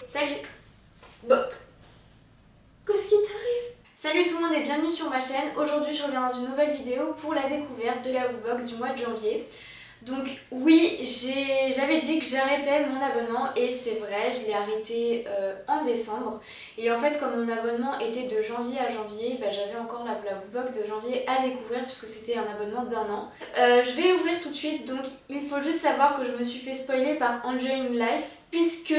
Salut. Bon. Qu'est-ce qui t'arrive? Salut tout le monde et bienvenue sur ma chaîne. Aujourd'hui je reviens dans une nouvelle vidéo pour la découverte de la Woofbox du mois de janvier. Donc oui, j'avais dit que j'arrêtais mon abonnement et c'est vrai, je l'ai arrêté en décembre. Et en fait comme mon abonnement était de janvier à janvier, j'avais encore la Woofbox de janvier à découvrir puisque c'était un abonnement d'1 an. Je vais l'ouvrir tout de suite, donc il faut juste savoir que je me suis fait spoiler par Enjoying Life puisque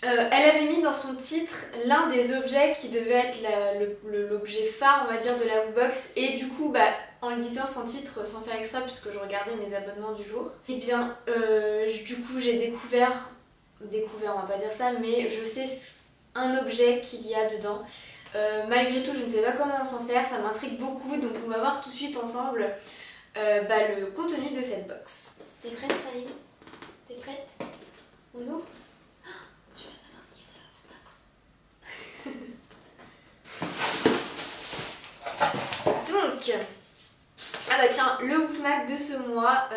elle avait mis dans son titre l'un des objets qui devait être l'objet phare on va dire de la Woofbox et du coup en lisant son titre sans faire exprès puisque je regardais mes abonnements du jour, et bien du coup j'ai découvert on va pas dire ça, mais je sais un objet qu'il y a dedans. Malgré tout je ne sais pas comment on s'en sert, ça m'intrigue beaucoup, donc on va voir tout de suite ensemble le contenu de cette box. T'es prête Marie? T'es prête? On ouvre? Donc, tiens, le Woofmag de ce mois,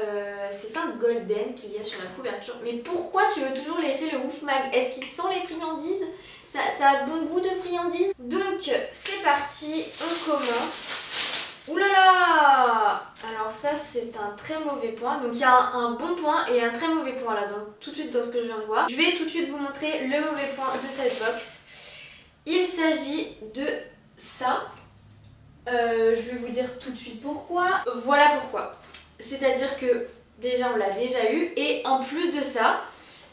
c'est un golden qu'il y a sur la couverture. Mais pourquoi tu veux toujours laisser le Woofmag? Est-ce qu'il sent les friandises? Ça a bon goût de friandises? Donc, c'est parti, on commence. Ouh là là! Alors ça, c'est un très mauvais point. Donc il y a un bon point et un très mauvais point là, tout de suite dans ce que je viens de voir. Je vais tout de suite vous montrer le mauvais point de cette box. Il s'agit de ça. Je vais vous dire tout de suite pourquoi. Voilà pourquoi. C'est-à-dire que déjà on l'a déjà eu et en plus de ça,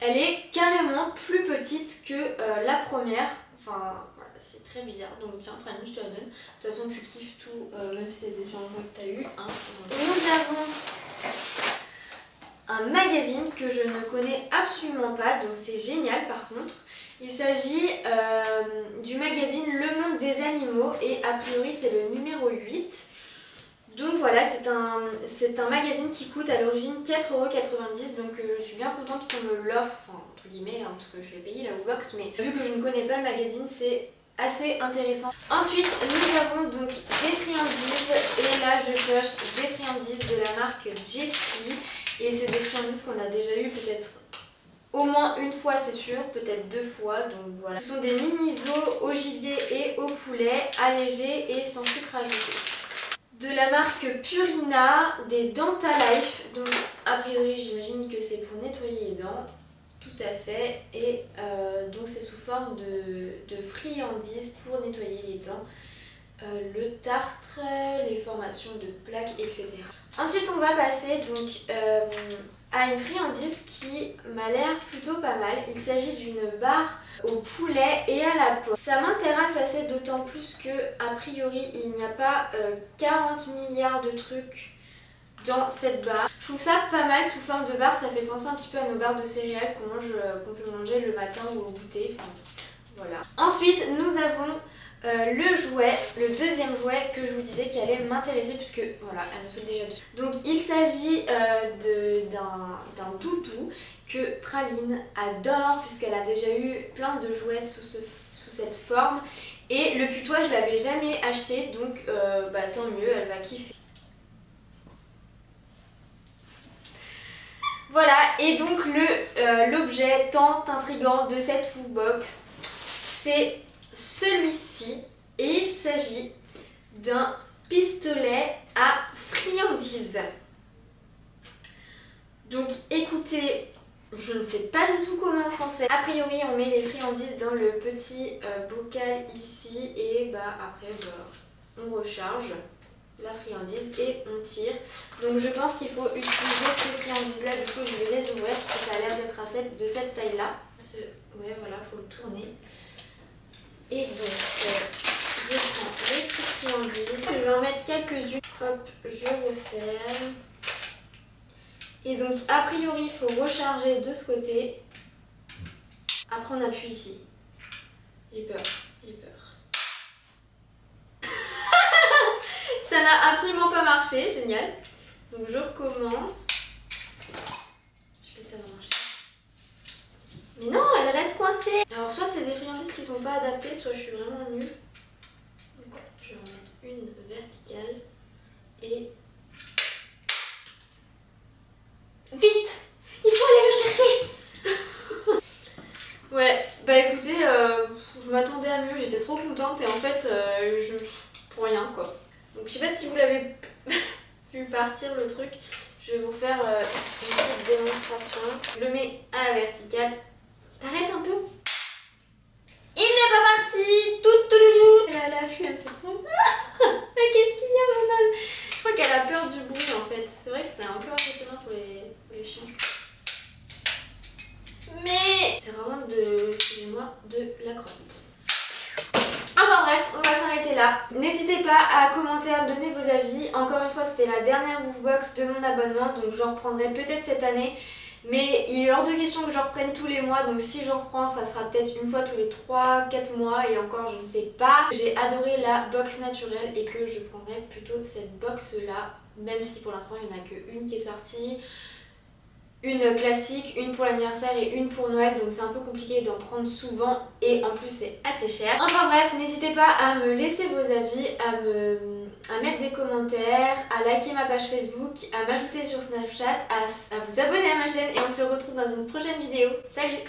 elle est carrément plus petite que la première. Enfin voilà, c'est très bizarre. Donc tiens, prends une, je te la donne. De toute façon tu kiffes tout, même si c'est des changements que tu as eu. Hein. Nous avons un magazine que je ne connais absolument pas, donc c'est génial par contre. Il s'agit du magazine Le Monde des Animaux et a priori c'est le numéro 8. Donc voilà, c'est un magazine qui coûte à l'origine 4,90 €, donc je suis bien contente qu'on me l'offre, enfin entre guillemets, hein, parce que je l'ai payé la Woofbox, mais vu que je ne connais pas le magazine, c'est assez intéressant. Ensuite, nous avons donc des friandises, et là je coche des friandises de la marque Jessie, et c'est des friandises qu'on a déjà eu peut-être au moins une fois c'est sûr, peut-être 2 fois, donc voilà. Ce sont des mini-os au gibier et au poulet, allégés et sans sucre ajouté. De la marque Purina, des Dentalife, donc a priori j'imagine que c'est pour nettoyer les dents, tout à fait, et donc c'est sous forme de friandises pour nettoyer les dents, le tartre, les formations de plaques, etc. Ensuite on va passer donc à une friandise qui m'a l'air plutôt pas mal. Il s'agit d'une barre au poulet et à la pomme. Ça m'intéresse assez, d'autant plus que a priori il n'y a pas 40 milliards de trucs dans cette barre. Je trouve ça pas mal sous forme de barre, ça fait penser un petit peu à nos barres de céréales qu'on peut manger le matin ou au goûter. Enfin, voilà. Ensuite nous avons le jouet, le deuxième jouet que je vous disais qui allait m'intéresser puisque voilà, elle me saute déjà dessus. Donc il s'agit d'un doudou que Praline adore puisqu'elle a déjà eu plein de jouets sous cette forme, et le putois je l'avais jamais acheté, donc tant mieux, elle va kiffer. Voilà, et donc l'objet tant intriguant de cette Woofbox, c'est celui-ci, et il s'agit d'un pistolet à friandises. Donc écoutez, je ne sais pas du tout comment on s'en sert. A priori on met les friandises dans le petit bocal ici et après on recharge la friandise et on tire. Donc je pense qu'il faut utiliser ces friandises là, du coup je vais les ouvrir parce que ça a l'air d'être de cette taille là. Ouais voilà, faut le tourner. Et donc, je prends les petites friandises, je vais en mettre quelques-unes, hop, je referme. Et donc, a priori, il faut recharger de ce côté. Après, on appuie ici. J'ai peur, j'ai peur. Ça n'a absolument pas marché, génial. Donc, je recommence. Je fais ça va marcher. Mais non, elle reste coincée. Alors soit c'est des friandises qui sont pas adaptées, soit je suis vraiment nulle. Donc je vais en mettre une verticale et... Vite! Il faut aller le chercher. Ouais, bah écoutez, je m'attendais à mieux, j'étais trop contente et en fait, pour rien quoi. Donc je sais pas si vous l'avez vu partir le truc, je vais vous faire une petite démonstration. Je le mets à la verticale. T'arrêtes un peu? Il n'est pas parti! Tout. La fuite, elle me fait trop peur. Mais qu'est-ce qu'il y a mon âge? Je crois qu'elle a peur du bruit en fait. C'est vrai que c'est un peu impressionnant pour les chiens. Mais c'est vraiment excusez-moi, de la crotte. Enfin bref, on va s'arrêter là. N'hésitez pas à commenter, à me donner vos avis. Encore une fois, c'était la dernière Woofbox de mon abonnement, donc j'en reprendrai peut-être cette année. Mais il est hors de question que je reprenne tous les mois, donc si je reprends, ça sera peut-être une fois tous les 3-4 mois et encore je ne sais pas. J'ai adoré la box naturelle et que je prendrai plutôt cette box là, même si pour l'instant il n'y en a qu'une qui est sortie. Une classique, une pour l'anniversaire et une pour Noël, donc c'est un peu compliqué d'en prendre souvent et en plus c'est assez cher. Enfin bref, n'hésitez pas à me laisser vos avis, à mettre des commentaires, à liker ma page Facebook, à m'ajouter sur Snapchat, à vous abonner à ma chaîne et on se retrouve dans une prochaine vidéo. Salut!